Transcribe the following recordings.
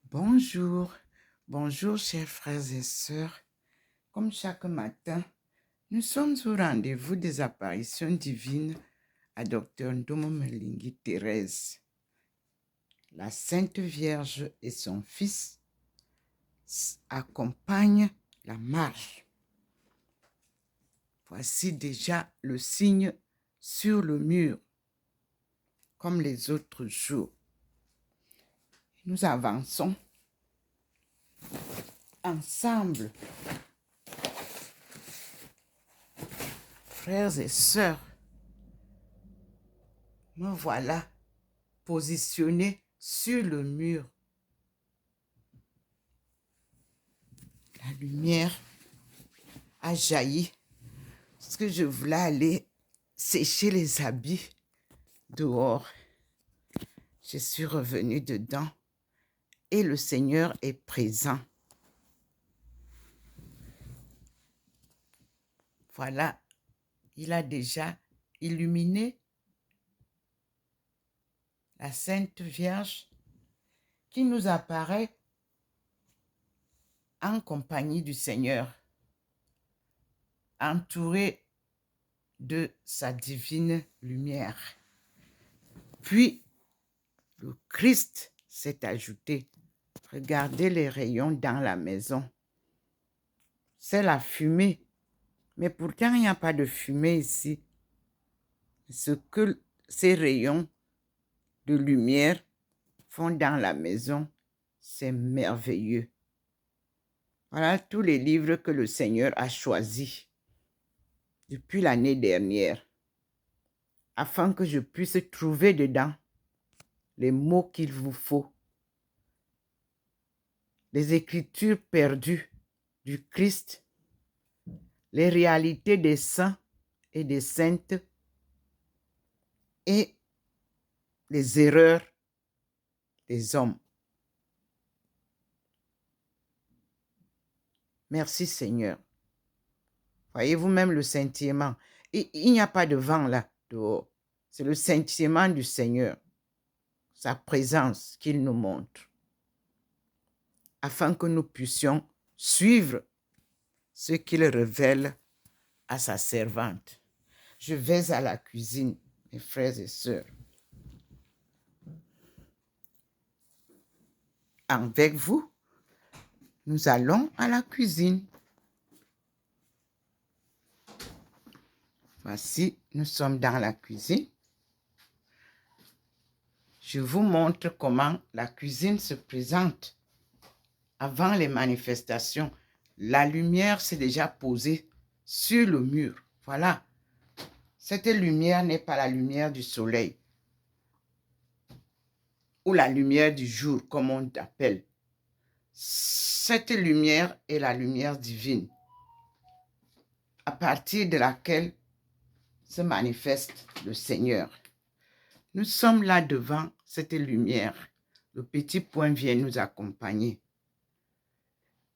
Bonjour, bonjour chers frères et sœurs. Comme chaque matin, nous sommes au rendez-vous des apparitions divines à Dr Ndomo Melingi Thérèse. La Sainte Vierge et son Fils accompagnent la marche. Voici déjà le signe sur le mur, comme les autres jours. Nous avançons ensemble, frères et sœurs. Me voilà positionné sur le mur. La lumière a jailli parce que je voulais aller sécher les habits dehors. Je suis revenue dedans et le Seigneur est présent. Voilà, il a déjà illuminé la Sainte Vierge qui nous apparaît en compagnie du Seigneur, entourée de sa divine lumière. Puis, le Christ s'est ajouté. Regardez les rayons dans la maison. C'est la fumée. Mais pourtant, il n'y a pas de fumée ici. Ce que ces rayons de lumière font dans la maison, c'est merveilleux. Voilà tous les livres que le Seigneur a choisis depuis l'année dernière, afin que je puisse trouver dedans les mots qu'il vous faut. Les écritures perdues du Christ, les réalités des saints et des saintes et les erreurs des hommes. Merci Seigneur. Voyez-vous même le scintillement. Il n'y a pas de vent là dehors. C'est le scintillement du Seigneur, sa présence qu'il nous montre, afin que nous puissions suivre ce qu'il révèle à sa servante. Je vais à la cuisine, mes frères et sœurs. Avec vous, nous allons à la cuisine. Voici, nous sommes dans la cuisine. Je vous montre comment la cuisine se présente avant les manifestations. La lumière s'est déjà posée sur le mur. Voilà. Cette lumière n'est pas la lumière du soleil ou la lumière du jour, comme on l'appelle. Cette lumière est la lumière divine, à partir de laquelle se manifeste le Seigneur. Nous sommes là devant cette lumière. Le petit point vient nous accompagner.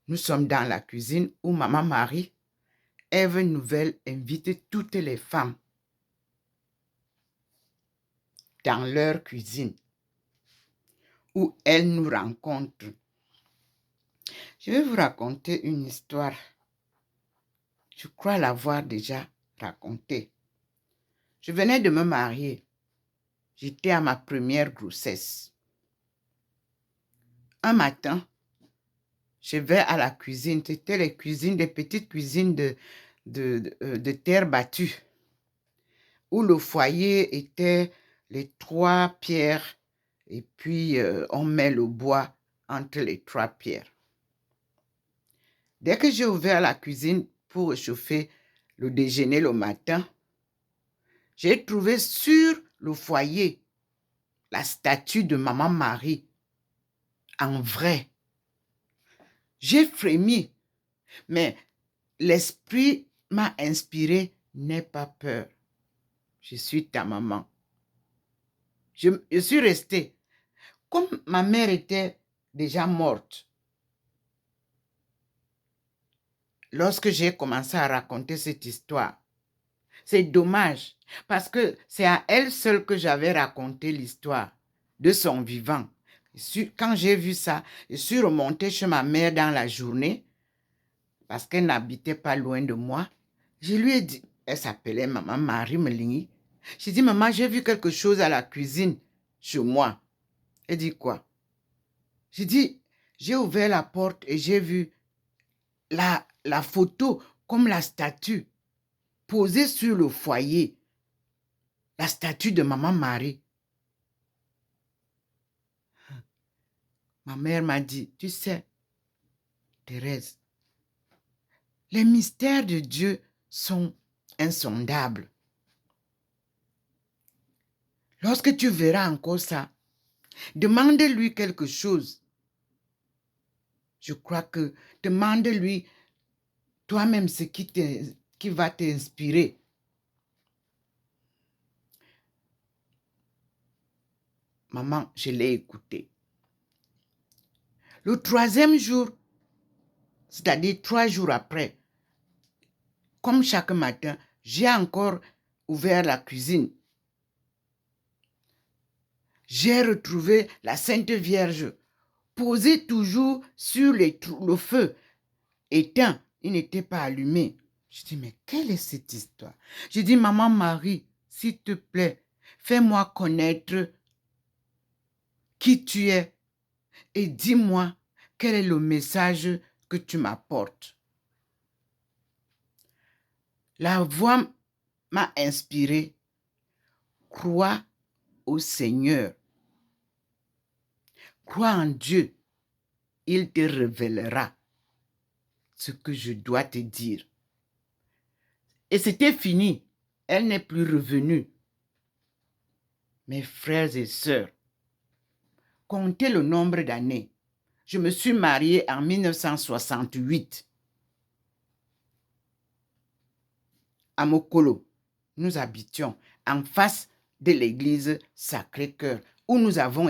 Nous sommes dans la cuisine où Maman Marie, Ève Nouvelle, invite toutes les femmes dans leur cuisine, où elle nous rencontre. Je vais vous raconter une histoire. Je crois l'avoir déjà racontée. Je venais de me marier. J'étais à ma première grossesse. Un matin, je vais à la cuisine. C'était les cuisines, des petites cuisines de terre battue, où le foyer était les 3 pierres et puis on met le bois entre les 3 pierres. Dès que j'ai ouvert la cuisine pour chauffer le déjeuner le matin, j'ai trouvé sur le foyer la statue de Maman Marie en vrai. J'ai frémi, mais l'esprit m'a inspiré, n'aie pas peur. Je suis ta maman. Je suis restée. Comme ma mère était déjà morte, lorsque j'ai commencé à raconter cette histoire, c'est dommage, parce que c'est à elle seule que j'avais raconté l'histoire de son vivant. Quand j'ai vu ça, je suis remontée chez ma mère dans la journée parce qu'elle n'habitait pas loin de moi. Je lui ai dit, elle s'appelait Maman Marie Melingi. J'ai dit, maman, j'ai vu quelque chose à la cuisine chez moi. Elle dit quoi? J'ai dit, j'ai ouvert la porte et j'ai vu la photo comme la statue posée sur le foyer. La statue de Maman Marie. Ma mère m'a dit, tu sais, Thérèse, les mystères de Dieu sont insondables. Lorsque tu verras encore ça, demande-lui quelque chose. Je crois que demande-lui toi-même ce qui va t'inspirer. Maman, je l'ai écouté. Le troisième jour, c'est-à-dire 3 jours après, comme chaque matin, j'ai encore ouvert la cuisine. J'ai retrouvé la Sainte Vierge posée toujours sur le feu, éteint. Il n'était pas allumé. Je dis, mais quelle est cette histoire? Je dis, maman Marie, s'il te plaît, fais-moi connaître qui tu es et dis-moi quel est le message que tu m'apportes. La voix m'a inspiré. Crois au Seigneur. Crois en Dieu. Il te révélera ce que je dois te dire. Et c'était fini. Elle n'est plus revenue. Mes frères et sœurs, comptez le nombre d'années. Je me suis mariée en 1968 à Mokolo. Nous habitions en face de l'église Sacré-Cœur où nous avons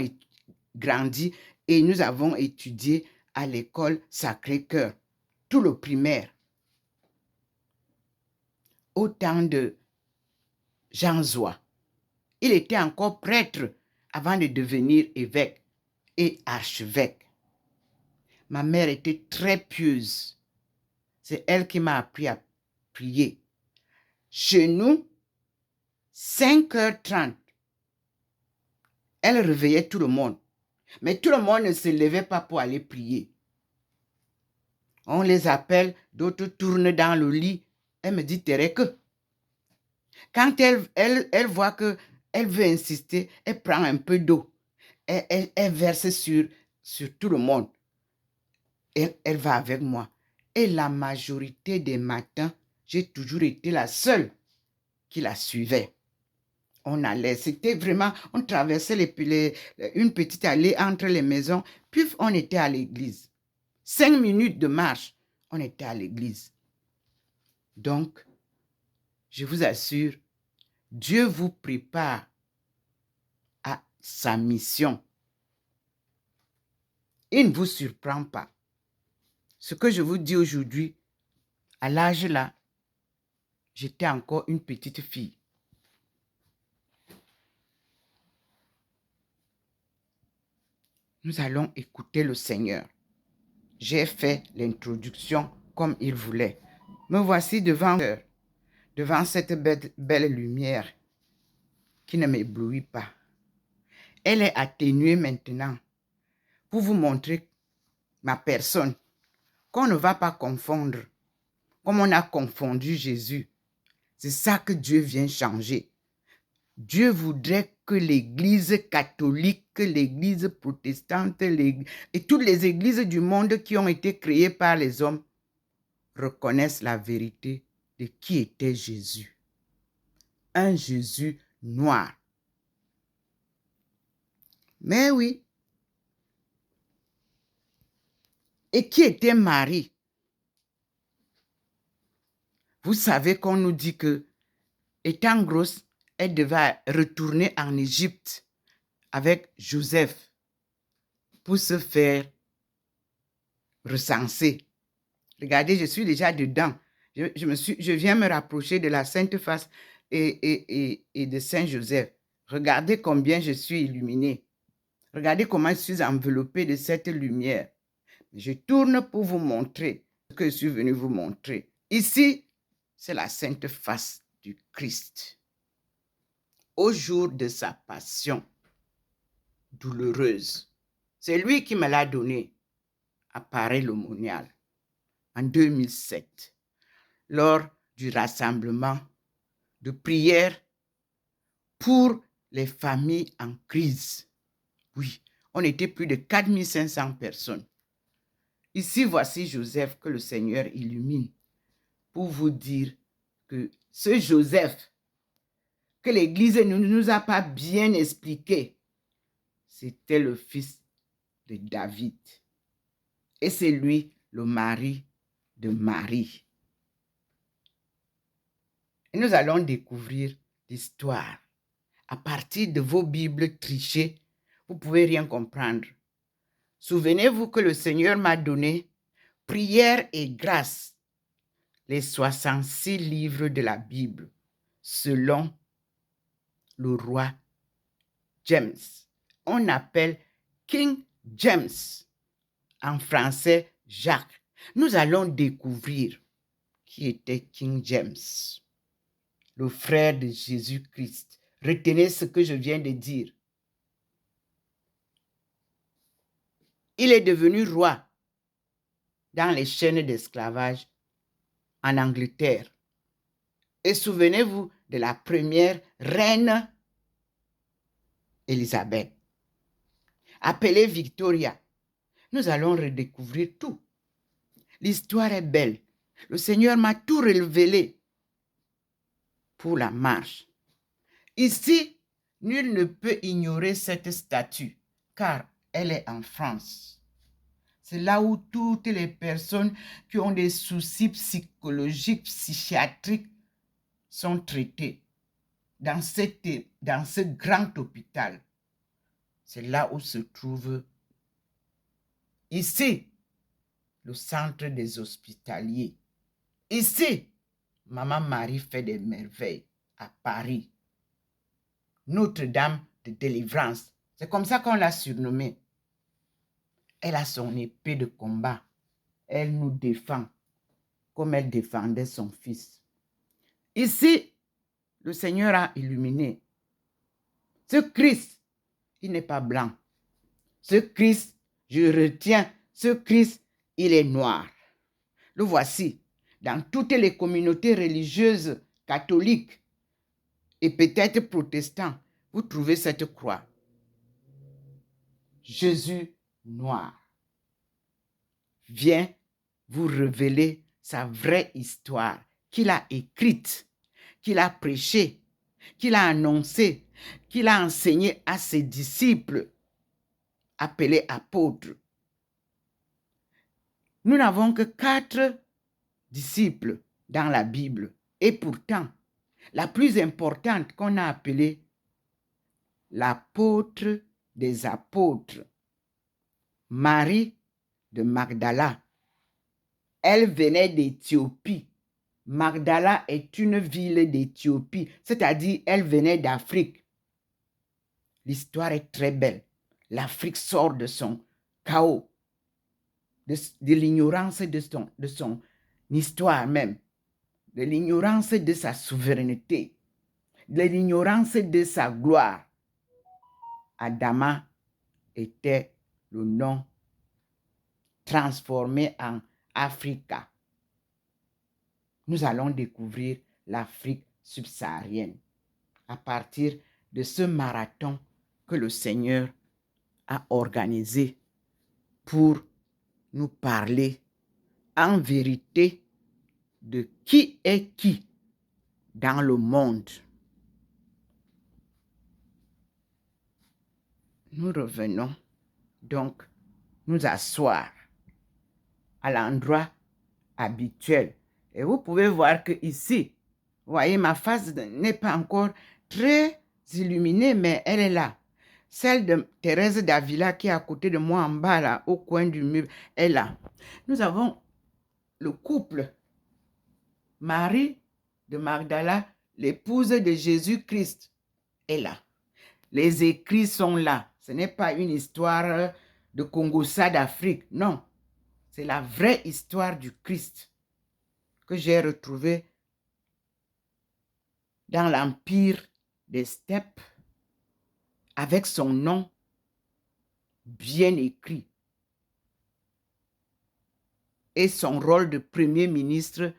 grandi et nous avons étudié à l'école Sacré-Cœur, tout le primaire. Au temps de Jean Zoua. Il était encore prêtre avant de devenir évêque et archevêque. Ma mère était très pieuse. C'est elle qui m'a appris à prier. Chez nous, 5h30, elle réveillait tout le monde. Mais tout le monde ne se levait pas pour aller prier. On les appelle, d'autres tournent dans le lit. Elle me dit, Thérèse, que quand elle voit qu'elle veut insister, elle prend un peu d'eau. Elle verse sur tout le monde. Elle va avec moi. Et la majorité des matins, j'ai toujours été la seule qui la suivait. On allait, c'était vraiment, on traversait une petite allée entre les maisons, puis on était à l'église. 5 minutes de marche, on était à l'église. Donc, je vous assure, Dieu vous prépare à sa mission. Il ne vous surprend pas. Ce que je vous dis aujourd'hui, à l'âge là, j'étais encore une petite fille. Nous allons écouter le Seigneur. J'ai fait l'introduction comme il voulait. Me voici devant cette belle lumière qui ne m'éblouit pas. Elle est atténuée maintenant pour vous montrer ma personne, qu'on ne va pas confondre, comme on a confondu Jésus. C'est ça que Dieu vient changer. Dieu voudrait que l'Église catholique, l'Église protestante et toutes les églises du monde qui ont été créées par les hommes reconnaissent la vérité de qui était Jésus. Un Jésus noir. Mais oui. Et qui était Marie? Vous savez qu'on nous dit que, étant grosse, elle devait retourner en Égypte avec Joseph pour se faire recenser. Regardez, je suis déjà dedans. Je viens me rapprocher de la Sainte Face et de Saint Joseph. Regardez combien je suis illuminée. Regardez comment je suis enveloppée de cette lumière. Je tourne pour vous montrer ce que je suis venu vous montrer. Ici, c'est la sainte face du Christ. Au jour de sa passion douloureuse. C'est lui qui me l'a donné à Paray-le-Monial en 2007, lors du rassemblement de prière pour les familles en crise. Oui, on était plus de 4500 personnes. Ici, voici Joseph que le Seigneur illumine pour vous dire que ce Joseph que l'Église ne nous a pas bien expliqué, c'était le fils de David. Et c'est lui le mari de Marie. Et nous allons découvrir l'histoire. À partir de vos Bibles trichées, vous ne pouvez rien comprendre. Souvenez-vous que le Seigneur m'a donné Prière et grâce, les 66 livres de la Bible, selon le roi James. On appelle King James, en français Jacques. Nous allons découvrir qui était King James, le frère de Jésus-Christ. Retenez ce que je viens de dire. Il est devenu roi dans les chaînes d'esclavage en Angleterre. Et souvenez-vous de la première reine Élisabeth, appelée Victoria. Nous allons redécouvrir tout. L'histoire est belle. Le Seigneur m'a tout révélé pour la marche. Ici, nul ne peut ignorer cette statue, car elle est en France. C'est là où toutes les personnes qui ont des soucis psychologiques, psychiatriques sont traitées. Dans ce grand hôpital. C'est là où se trouve ici le centre des hospitaliers. Ici, Maman Marie fait des merveilles à Paris. Notre-Dame de délivrance. C'est comme ça qu'on l'a surnommée. Elle a son épée de combat. Elle nous défend comme elle défendait son fils. Ici, le Seigneur a illuminé. Ce Christ, il n'est pas blanc. Ce Christ, je retiens, ce Christ, il est noir. Le voici. Dans toutes les communautés religieuses catholiques et peut-être protestants, vous trouvez cette croix. Jésus noir vient vous révéler sa vraie histoire qu'il a écrite, qu'il a prêchée, qu'il a annoncée, qu'il a enseignée à ses disciples appelés apôtres. Nous n'avons que 4 disciples dans la Bible. Et pourtant, la plus importante qu'on a appelée l'apôtre des apôtres, Marie de Magdala. Elle venait d'Éthiopie. Magdala est une ville d'Éthiopie, c'est-à-dire elle venait d'Afrique. L'histoire est très belle. L'Afrique sort de son chaos, de l'ignorance de son histoire même, de l'ignorance de sa souveraineté, de l'ignorance de sa gloire. Adama était le nom transformé en Africa. Nous allons découvrir l'Afrique subsaharienne à partir de ce marathon que le Seigneur a organisé pour nous parler en vérité de qui est qui dans le monde. Nous revenons donc nous asseoir à l'endroit habituel. Et vous pouvez voir que ici, vous voyez, ma face n'est pas encore très illuminée, mais elle est là. Celle de Thérèse d'Avila qui est à côté de moi en bas, là, au coin du mur, est là. Nous avons le couple Marie de Magdala, l'épouse de Jésus-Christ, est là. Les écrits sont là. Ce n'est pas une histoire de Congo-Ça d'Afrique. Non, c'est la vraie histoire du Christ que j'ai retrouvée dans l'empire des steppes avec son nom bien écrit et son rôle de premier ministre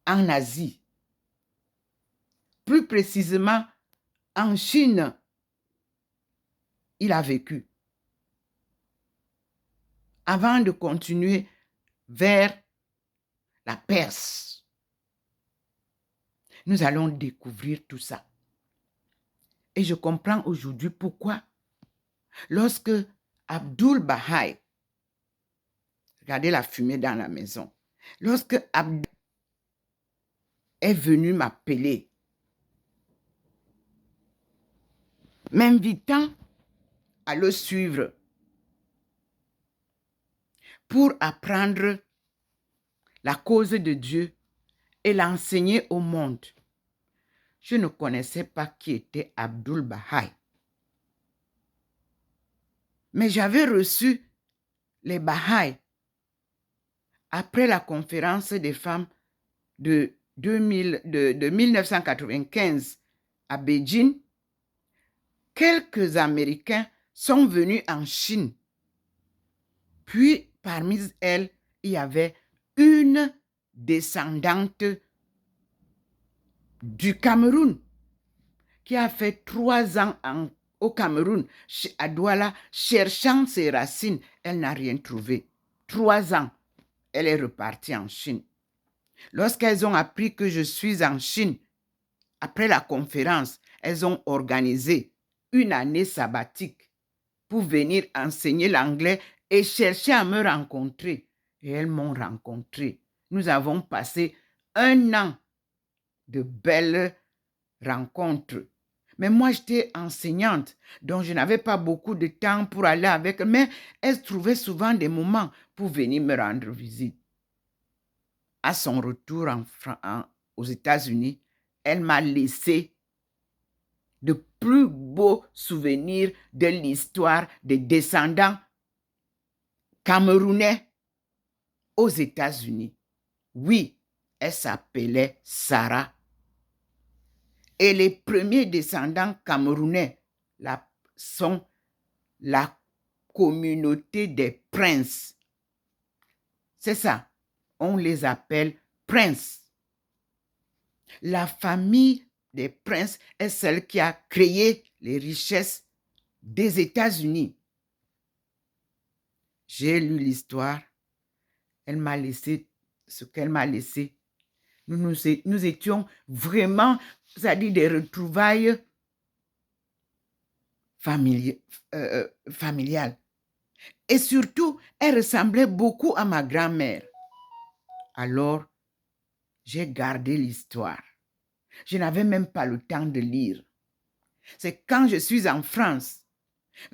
en Asie. Plus précisément, en Chine, il a vécu. Avant de continuer vers la Perse. Nous allons découvrir tout ça. Et je comprends aujourd'hui pourquoi, lorsque Abdul Baha'i, regardez la fumée dans la maison, lorsque Abdul est venu m'appeler, m'invitant à le suivre pour apprendre la cause de Dieu et l'enseigner au monde. Je ne connaissais pas qui était Abdul Baha'i. Mais j'avais reçu les Baha'i après la conférence des femmes de 1995 à Beijing. Quelques Américains sont venus en Chine. Puis, parmi elles, il y avait une descendante du Cameroun qui a fait 3 ans au Cameroun, à Douala, cherchant ses racines. Elle n'a rien trouvé. 3 ans, elle est repartie en Chine. Lorsqu'elles ont appris que je suis en Chine, après la conférence, elles ont organisé une année sabbatique pour venir enseigner l'anglais et chercher à me rencontrer. Et elles m'ont rencontré. Nous avons passé 1 an de belles rencontres. Mais moi, j'étais enseignante, donc je n'avais pas beaucoup de temps pour aller avec elles, mais elles trouvaient souvent des moments pour venir me rendre visite. À son retour aux États-Unis, elle m'a laissé de plus beaux souvenirs de l'histoire des descendants camerounais aux États-Unis. Oui, elle s'appelait Sarah. Et les premiers descendants camerounais sont la communauté des princes. C'est ça, on les appelle princes. La famille des princes est celle qui a créé les richesses des États-Unis. J'ai lu l'histoire. Elle m'a laissé ce qu'elle m'a laissé. Nous étions vraiment, c'est-à-dire des retrouvailles familiales. Et surtout, elle ressemblait beaucoup à ma grand-mère. Alors, j'ai gardé l'histoire. Je n'avais même pas le temps de lire. C'est quand je suis en France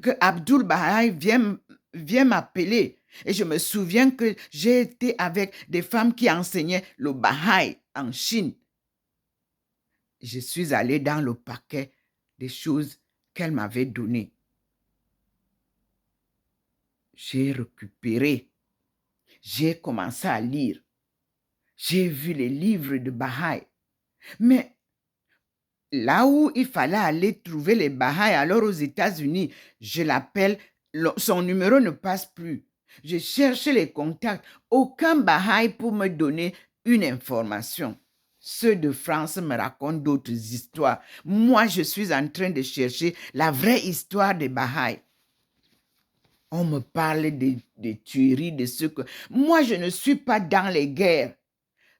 que Abdul Baha'i vient m'appeler. Et je me souviens que j'ai été avec des femmes qui enseignaient le Baha'i en Chine. Je suis allée dans le paquet des choses qu'elle m'avait données. J'ai récupéré. J'ai commencé à lire. J'ai vu les livres de Baha'i. Mais là où il fallait aller trouver les Baha'i, alors aux États-Unis, je l'appelle, son numéro ne passe plus. Je cherche les contacts. Aucun Baha'i pour me donner une information. Ceux de France me racontent d'autres histoires. Moi, je suis en train de chercher la vraie histoire des Baha'i. On me parle des tueries, de ce que... Moi, je ne suis pas dans les guerres.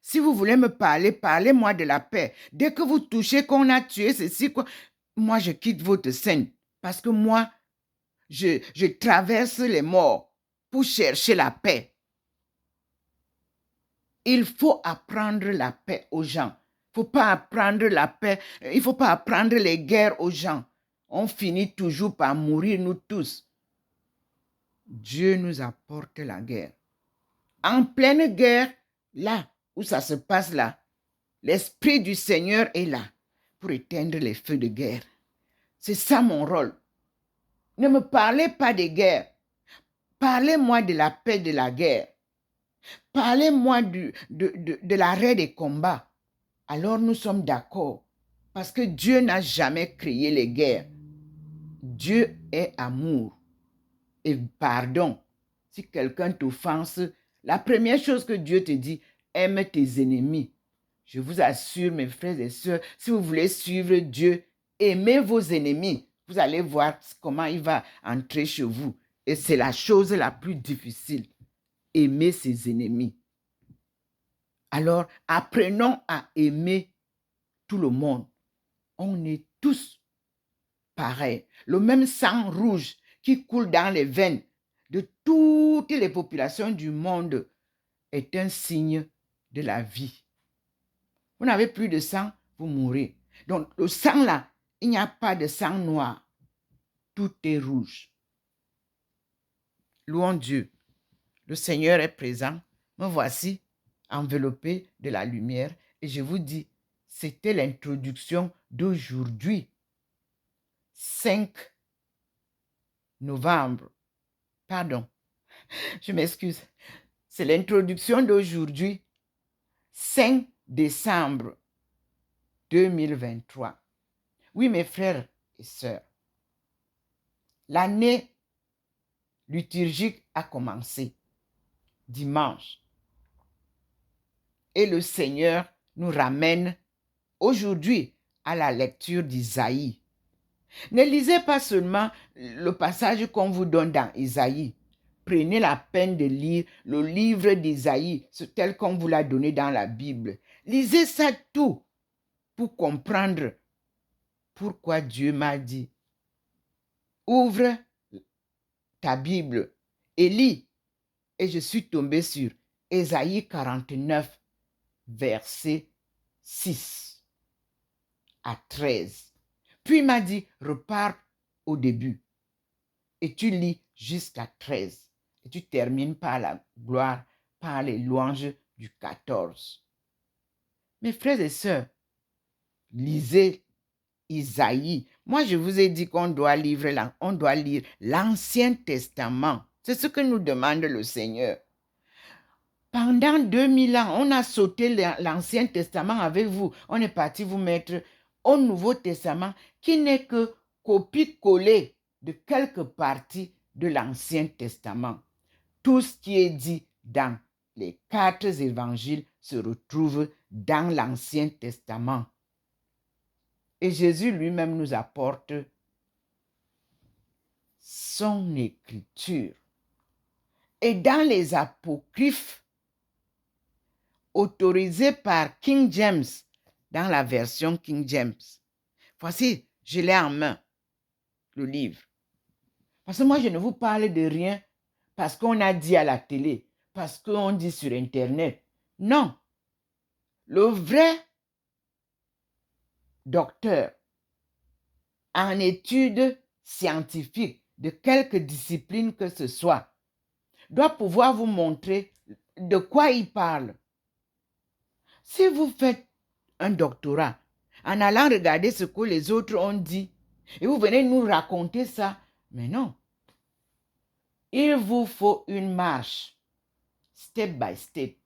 Si vous voulez me parler, parlez-moi de la paix. Dès que vous touchez qu'on a tué ceci, quoi, moi, je quitte votre scène. Parce que moi, je traverse les morts pour chercher la paix. Il faut apprendre la paix aux gens. Il ne faut pas apprendre la paix. Il ne faut pas apprendre les guerres aux gens. On finit toujours par mourir, nous tous. Dieu nous apporte la guerre. En pleine guerre, là où ça se passe là, l'Esprit du Seigneur est là pour éteindre les feux de guerre. C'est ça mon rôle. Ne me parlez pas de guerre. Parlez-moi de la paix de la guerre. Parlez-moi de l'arrêt des combats. Alors nous sommes d'accord. Parce que Dieu n'a jamais créé les guerres. Dieu est amour et pardon. Si quelqu'un t'offense, la première chose que Dieu te dit, aime tes ennemis. Je vous assure, mes frères et sœurs, si vous voulez suivre Dieu, aimez vos ennemis. Vous allez voir comment il va entrer chez vous. Et c'est la chose la plus difficile. Aimer ses ennemis. Alors, apprenons à aimer tout le monde. On est tous pareils. Le même sang rouge qui coule dans les veines de toutes les populations du monde est un signe de la vie. Vous n'avez plus de sang, vous mourrez. Donc, le sang là, il n'y a pas de sang noir. Tout est rouge. Louons Dieu. Le Seigneur est présent. Me voici enveloppé de la lumière. Et je vous dis, c'était l'introduction d'aujourd'hui, 5 novembre. Pardon, je m'excuse. C'est l'introduction d'aujourd'hui, 5 décembre 2023. Oui, mes frères et sœurs, l'année liturgique a commencé dimanche. Et le Seigneur nous ramène aujourd'hui à la lecture d'Isaïe. Ne lisez pas seulement le passage qu'on vous donne dans Isaïe. Prenez la peine de lire le livre d'Isaïe, tel qu'on vous l'a donné dans la Bible. Lisez ça tout pour comprendre pourquoi Dieu m'a dit. Ouvre ta Bible et lis. Et je suis tombé sur Isaïe 49, verset 6 à 13. Puis il m'a dit, repars au début. Et tu lis jusqu'à 13. Et tu termines par la gloire, par les louanges du 14. Mes frères et sœurs, lisez Isaïe. Moi, je vous ai dit qu'on doit lire l'Ancien Testament. C'est ce que nous demande le Seigneur. Pendant 2000 ans, on a sauté l'Ancien Testament avec vous. On est parti vous mettre au Nouveau Testament qui n'est que copie-coller de quelques parties de l'Ancien Testament. Tout ce qui est dit dans les 4 évangiles se retrouve dans l'Ancien Testament. Et Jésus lui-même nous apporte son écriture. Et dans les apocryphes, autorisés par King James, dans la version King James, voici, je l'ai en main, le livre. Parce que moi, je ne vous parle de rien parce qu'on a dit à la télé, parce qu'on dit sur Internet. Non. Le vrai docteur en études scientifiques de quelque discipline que ce soit doit pouvoir vous montrer de quoi il parle. Si vous faites un doctorat en allant regarder ce que les autres ont dit et vous venez nous raconter ça, mais non. Il vous faut une marche, step by step,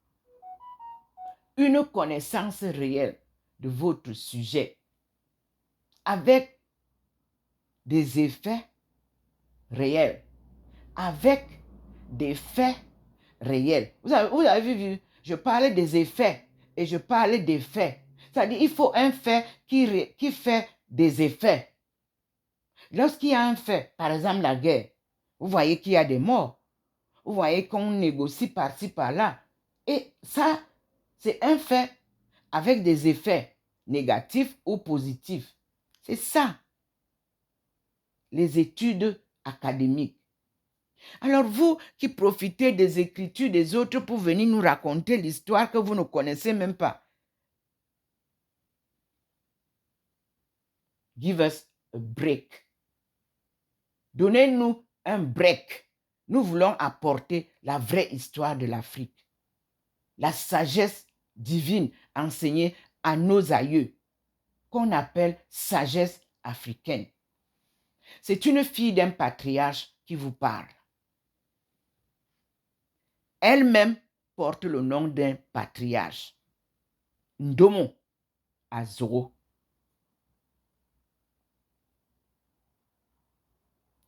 une connaissance réelle de votre sujet avec des effets réels, avec des faits réels. Vous avez vu, je parlais des effets et je parlais des faits. C'est-à-dire il faut un fait qui fait des effets. Lorsqu'il y a un fait, par exemple la guerre, vous voyez qu'il y a des morts. Vous voyez qu'on négocie par-ci, par-là. Et ça, c'est un fait avec des effets négatifs ou positifs. C'est ça, les études académiques. Alors vous qui profitez des écritures des autres pour venir nous raconter l'histoire que vous ne connaissez même pas. Give us a break. Donnez-nous un break. Nous voulons apporter la vraie histoire de l'Afrique. La sagesse divine enseignée à nos aïeux, qu'on appelle sagesse africaine. C'est une fille d'un patriarche qui vous parle. Elle-même porte le nom d'un patriarche. Ndomo Azoro.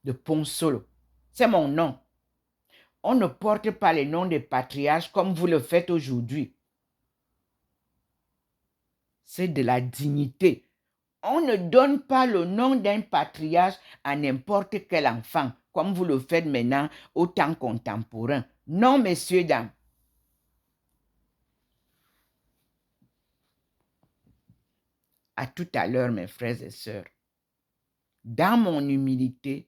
De Ponsolo. C'est mon nom. On ne porte pas les noms des patriarches comme vous le faites aujourd'hui. C'est de la dignité. On ne donne pas le nom d'un patriarche à n'importe quel enfant, comme vous le faites maintenant au temps contemporain. Non, messieurs, dames. À tout à l'heure, mes frères et sœurs. Dans mon humilité,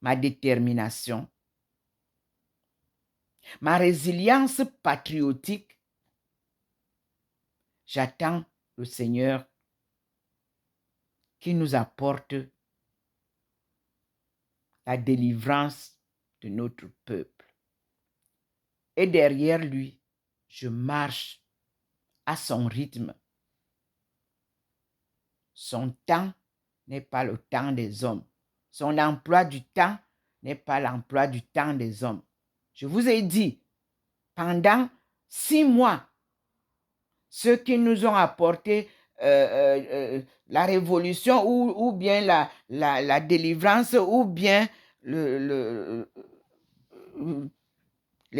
ma détermination, ma résilience patriotique, j'attends le Seigneur qui nous apporte la délivrance de notre peuple. Et derrière lui, je marche à son rythme. Son temps n'est pas le temps des hommes. Son emploi du temps n'est pas l'emploi du temps des hommes. Je vous ai dit, pendant 6 mois, ceux qui nous ont apporté la révolution ou bien la délivrance ou bien les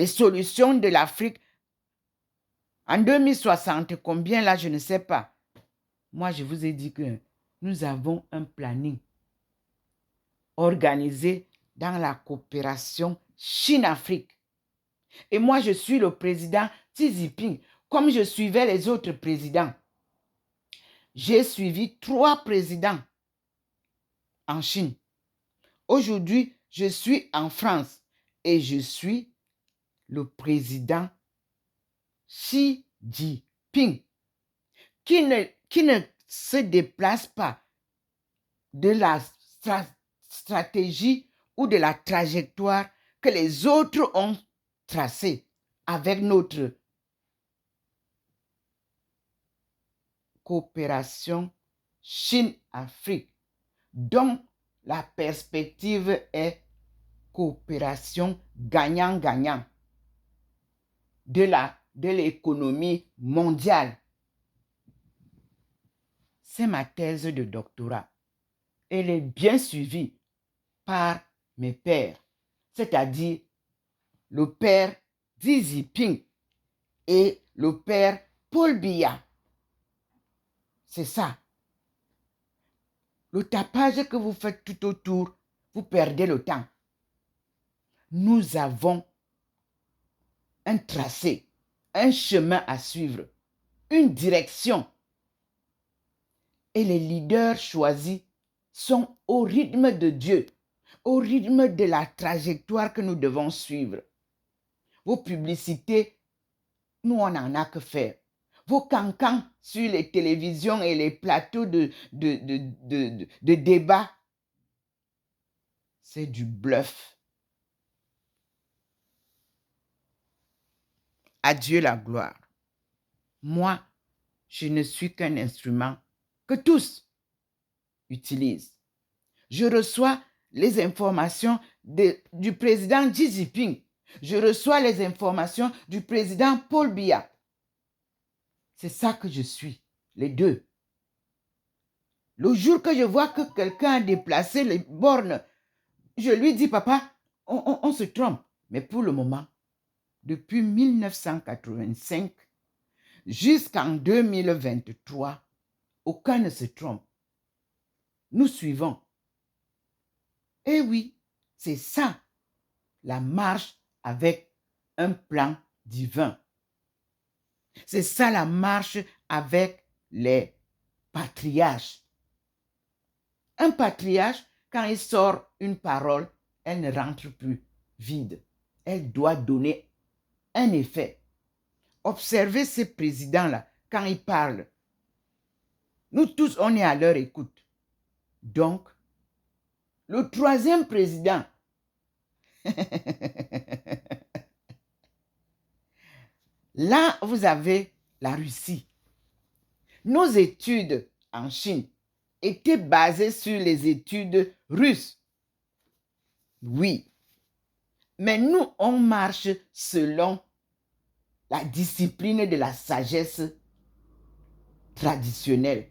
solutions de l'Afrique, en 2060, combien là, je ne sais pas. Moi, je vous ai dit que nous avons un planning organisé dans la coopération Chine-Afrique. Et moi, je suis le président Xi Jinping, comme je suivais les autres présidents. J'ai suivi 3 présidents en Chine. Aujourd'hui, je suis en France et je suis le président Xi Jinping, qui ne se déplace pas de la stratégie ou de la trajectoire que les autres ont tracée avec notre coopération Chine-Afrique, dont la perspective est coopération gagnant-gagnant de l'économie mondiale. C'est ma thèse de doctorat. Elle est bien suivie par mes pères, c'est-à-dire le père Xi Jinping et le père Paul Biya. C'est ça. Le tapage que vous faites tout autour, vous perdez le temps. Nous avons un tracé, un chemin à suivre, une direction. Et les leaders choisis sont au rythme de Dieu, au rythme de la trajectoire que nous devons suivre. Vos publicités, nous, on n'en a que faire. Vos cancans sur les télévisions et les plateaux de débat, c'est du bluff. À Dieu la gloire. Moi, je ne suis qu'un instrument que tous utilisent. Je reçois les informations du président Xi Jinping. Je reçois les informations du président Paul Biya. C'est ça que je suis, les deux. Le jour que je vois que quelqu'un a déplacé les bornes, je lui dis, papa, on se trompe. Mais pour le moment, depuis 1985 jusqu'en 2023, aucun ne se trompe. Nous suivons. Eh oui, c'est ça, la marche avec un plan divin. C'est ça la marche avec les patriarches. Un patriarche, quand il sort une parole, elle ne rentre plus vide. Elle doit donner un effet. Observez ces présidents-là, quand ils parlent. Nous tous, on est à leur écoute. Donc, le 3e président, là, vous avez la Russie. Nos études en Chine était basé sur les études russes. Oui. Mais nous, on marche selon la discipline de la sagesse traditionnelle.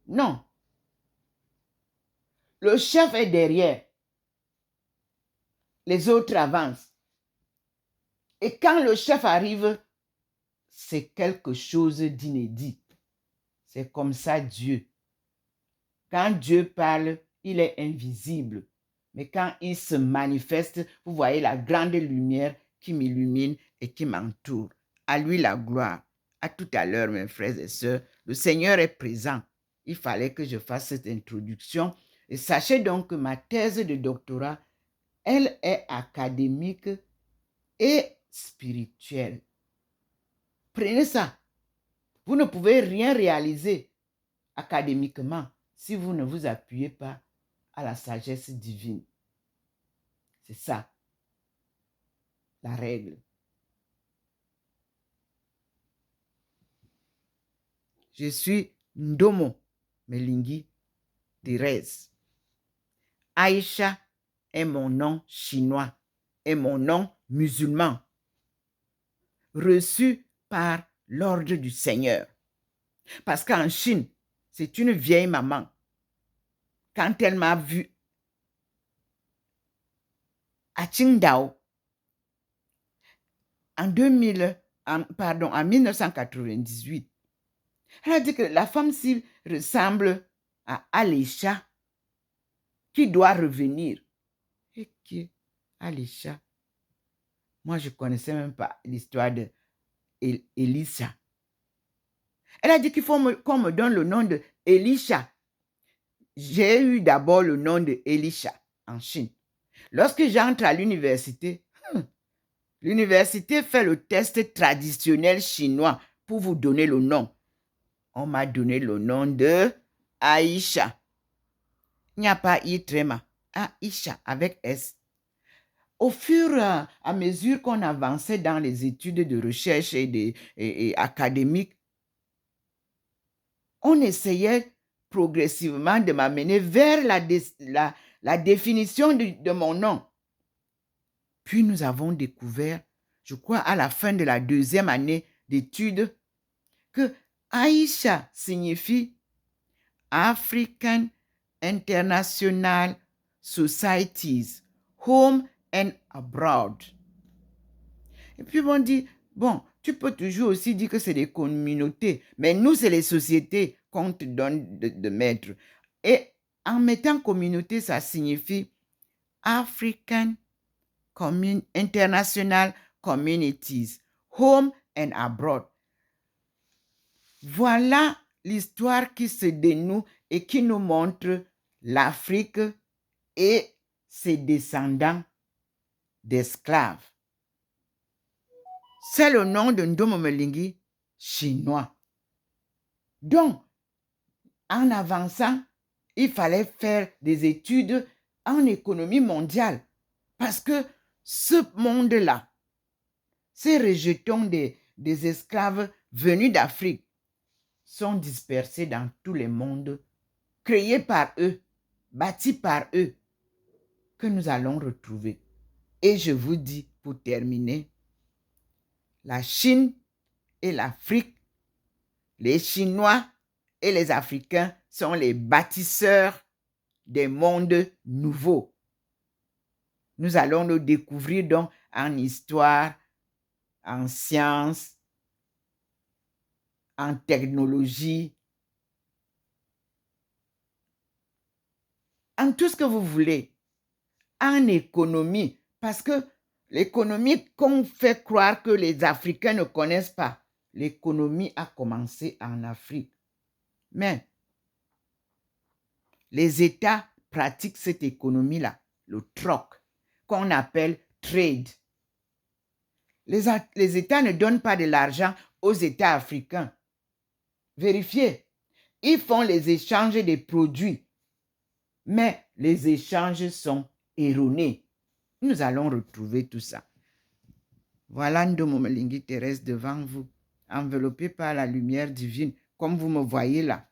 Non. Le chef est derrière. Les autres avancent. Et quand le chef arrive, c'est quelque chose d'inédit. C'est comme ça Dieu. Quand Dieu parle, il est invisible. Mais quand il se manifeste, vous voyez la grande lumière qui m'illumine et qui m'entoure. À lui la gloire. À tout à l'heure, mes frères et sœurs. Le Seigneur est présent. Il fallait que je fasse cette introduction. Et sachez donc que ma thèse de doctorat, elle est académique et spirituelle. Prenez ça. Vous ne pouvez rien réaliser académiquement si vous ne vous appuyez pas à la sagesse divine. C'est ça, la règle. Je suis Ndomo Melingi Thérèse. Aïcha est mon nom chinois et mon nom musulman, reçu par l'ordre du Seigneur. Parce qu'en Chine, c'est une vieille maman. Quand elle m'a vu à Qingdao, en 1998, elle a dit que la femme-ci ressemble à Alisha, qui doit revenir. Et qui Alisha? Moi, je ne connaissais même pas l'histoire de Elisha. Elle a dit qu'il faut qu'on me donne le nom de Elisha. J'ai eu d'abord le nom de Elisha en Chine. Lorsque j'entre à l'université, l'université fait le test traditionnel chinois pour vous donner le nom. On m'a donné le nom de Aïcha. Il n'y a pas I-tréma. Aïcha avec S. Au fur et à mesure qu'on avançait dans les études de recherche et académiques, on essayait progressivement de m'amener vers la définition de mon nom. Puis nous avons découvert, je crois à la fin de la 2e année d'études, que Aïcha signifie African International Societies, Home and Abroad. Et puis on dit, bon, tu peux toujours aussi dire que c'est des communautés, mais nous, c'est les sociétés qu'on te donne de mettre. Et en mettant communauté, ça signifie African International Communities, Home and Abroad. Voilà l'histoire qui se dénoue et qui nous montre l'Afrique et ses descendants d'esclaves. C'est le nom de Ndomo Melingi chinois. Donc, en avançant, il fallait faire des études en économie mondiale parce que ce monde-là, ces rejetons des esclaves venus d'Afrique sont dispersés dans tous les mondes, créés par eux, bâtis par eux, que nous allons retrouver. Et je vous dis, pour terminer, la Chine et l'Afrique, les Chinois et les Africains sont les bâtisseurs des mondes nouveaux. Nous allons le découvrir donc en histoire, en sciences, en technologie, en tout ce que vous voulez, en économie, parce que l'économie qu'on fait croire que les Africains ne connaissent pas, l'économie a commencé en Afrique. Mais les États pratiquent cette économie-là, le troc, qu'on appelle trade. Les États ne donnent pas de l'argent aux États africains. Vérifiez, ils font les échanges des produits, mais les échanges sont erronés. Nous allons retrouver tout ça. Voilà Ndomo Melingi Thérèse devant vous, enveloppée par la lumière divine, comme vous me voyez là.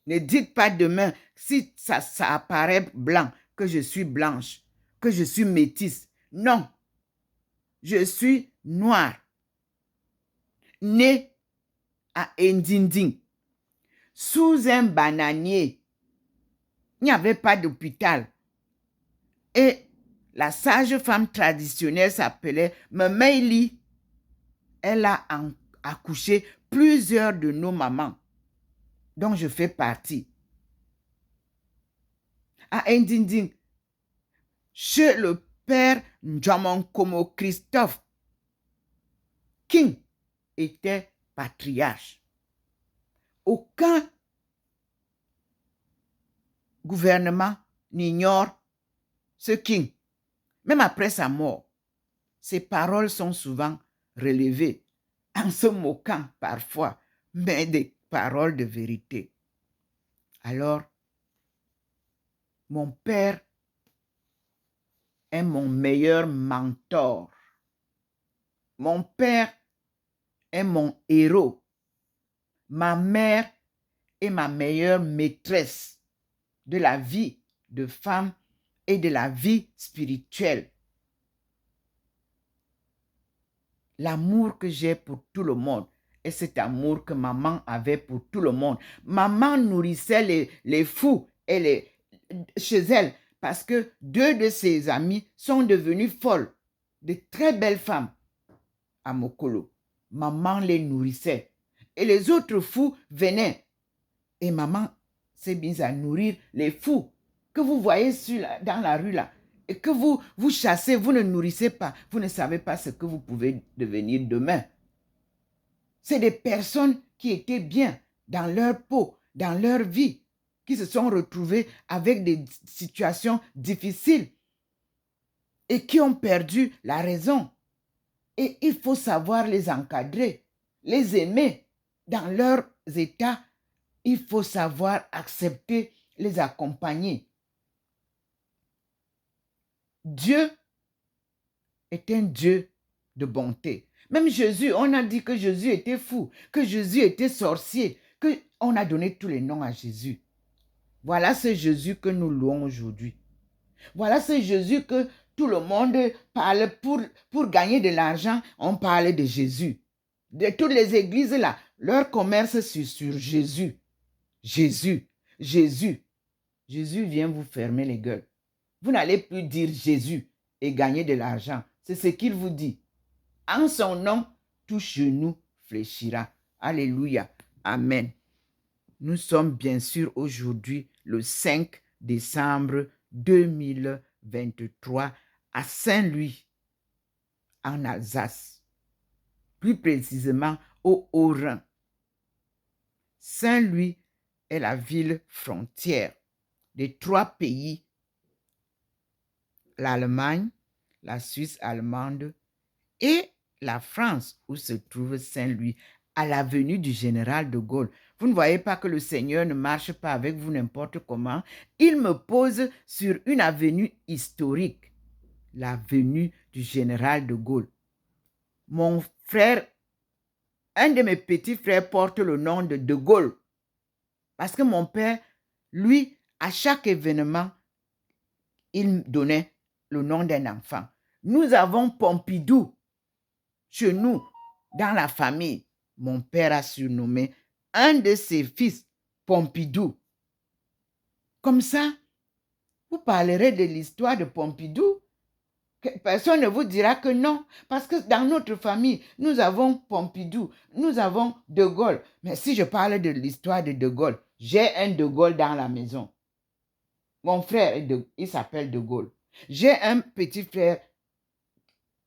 Ne dites pas demain, si ça apparaît blanc, que je suis blanche, que je suis métisse. Non, je suis noire, née à Ndinding, sous un bananier. Il n'y avait pas d'hôpital. Et la sage-femme traditionnelle s'appelait Memeili. Elle a accouché plusieurs de nos mamans, dont je fais partie. À Ndinding, chez le père Ndjamankomo Christophe, King était patriarche. Aucun gouvernement n'ignore ce King. Même après sa mort, ses paroles sont souvent relevées, en se moquant parfois, mais des paroles de vérité. Alors, mon père est mon meilleur mentor. Mon père est mon héros. Ma mère est ma meilleure maîtresse de la vie de femme et de la vie spirituelle. L'amour que j'ai pour tout le monde et cet amour que maman avait pour tout le monde. Maman nourrissait les fous et chez elle parce que 2 de ses amies sont devenues folles, de très belles femmes à Mokolo. Maman les nourrissait et les autres fous venaient et maman s'est mise à nourrir les fous que vous voyez dans la rue là. Et que vous chassez, vous ne nourrissez pas, vous ne savez pas ce que vous pouvez devenir demain. C'est des personnes qui étaient bien dans leur peau, dans leur vie, qui se sont retrouvées avec des situations difficiles et qui ont perdu la raison. Et il faut savoir les encadrer, les aimer dans leurs états. Il faut savoir accepter, les accompagner. Dieu est un Dieu de bonté. Même Jésus, on a dit que Jésus était fou, que Jésus était sorcier, qu'on a donné tous les noms à Jésus. Voilà ce Jésus que nous louons aujourd'hui. Voilà ce Jésus que tout le monde parle pour gagner de l'argent. On parle de Jésus. De toutes les églises là, leur commerce c'est sur Jésus. Jésus, Jésus. Jésus vient vous fermer les gueules. Vous n'allez plus dire Jésus et gagner de l'argent. C'est ce qu'il vous dit. En son nom, tout genou fléchira. Alléluia. Amen. Nous sommes bien sûr aujourd'hui le 5 décembre 2023 à Saint-Louis, en Alsace. Plus précisément au Haut-Rhin. Saint-Louis est la ville frontière des 3 pays, l'Allemagne, la Suisse allemande et la France, où se trouve Saint-Louis, à l'avenue du général de Gaulle. Vous ne voyez pas que le Seigneur ne marche pas avec vous n'importe comment. Il me pose sur une avenue historique, l'avenue du général de Gaulle. Mon frère, un de mes petits frères porte le nom de Gaulle. Parce que mon père, lui, à chaque événement, il donnait le nom d'un enfant. Nous avons Pompidou chez nous, dans la famille. Mon père a surnommé un de ses fils Pompidou. Comme ça, vous parlerez de l'histoire de Pompidou. Personne ne vous dira que non. Parce que dans notre famille, nous avons Pompidou, nous avons De Gaulle. Mais si je parle de l'histoire de Gaulle, j'ai un De Gaulle dans la maison. Mon frère, il s'appelle De Gaulle. J'ai un petit frère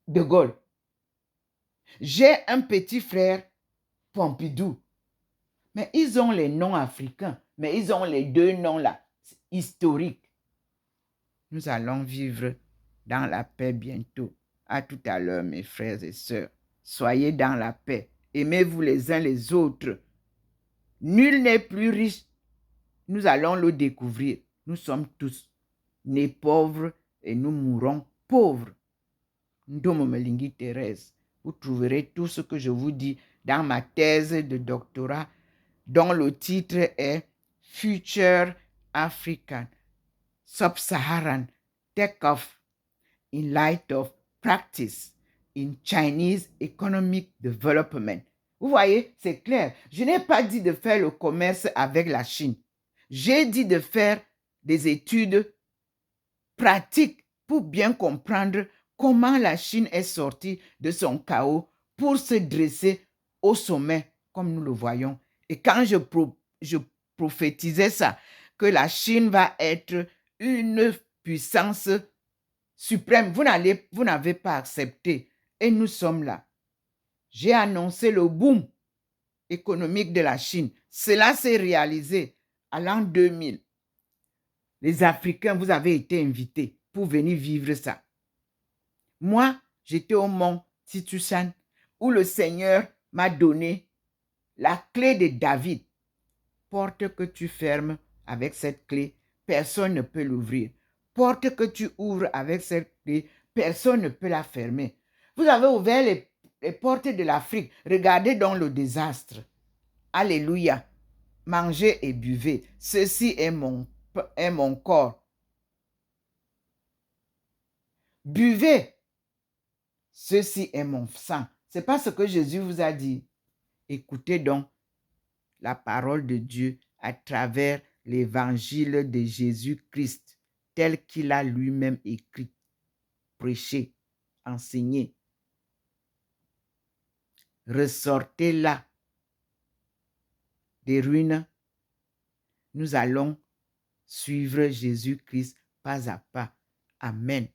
De Gaulle. J'ai un petit frère Pompidou. Mais ils ont les noms africains. Mais ils ont les 2 noms là, historiques. Nous allons vivre dans la paix bientôt. À tout à l'heure, mes frères et sœurs. Soyez dans la paix. Aimez-vous les uns les autres. Nul n'est plus riche. Nous allons le découvrir. Nous sommes tous nés pauvres et nous mourrons pauvres. Ndomo Melingi Thérèse. Vous trouverez tout ce que je vous dis dans ma thèse de doctorat dont le titre est future African, sub-Saharan take-off in light of practice in Chinese economic development. Vous voyez, c'est clair. Je n'ai pas dit de faire le commerce avec la Chine. J'ai dit de faire des études pratiques pour bien comprendre comment la Chine est sortie de son chaos pour se dresser au sommet, comme nous le voyons. Et quand je prophétisais ça, que la Chine va être une puissance suprême, vous n'avez pas accepté. Et nous sommes là. J'ai annoncé le boom économique de la Chine. Cela s'est réalisé à l'an 2000. Les Africains, vous avez été invités pour venir vivre ça. Moi, j'étais au mont Titusan où le Seigneur m'a donné la clé de David. Porte que tu fermes avec cette clé, personne ne peut l'ouvrir. Porte que tu ouvres avec cette clé, personne ne peut la fermer. Vous avez ouvert les portes de l'Afrique. Regardez donc le désastre. Alléluia. Mangez et buvez. Ceci est mon corps. Buvez. Ceci est mon sang. Ce n'est pas ce que Jésus vous a dit. Écoutez donc la parole de Dieu à travers l'évangile de Jésus-Christ tel qu'il a lui-même écrit, prêché, enseigné. Ressortez là des ruines. Nous allons suivre Jésus-Christ pas à pas. Amen.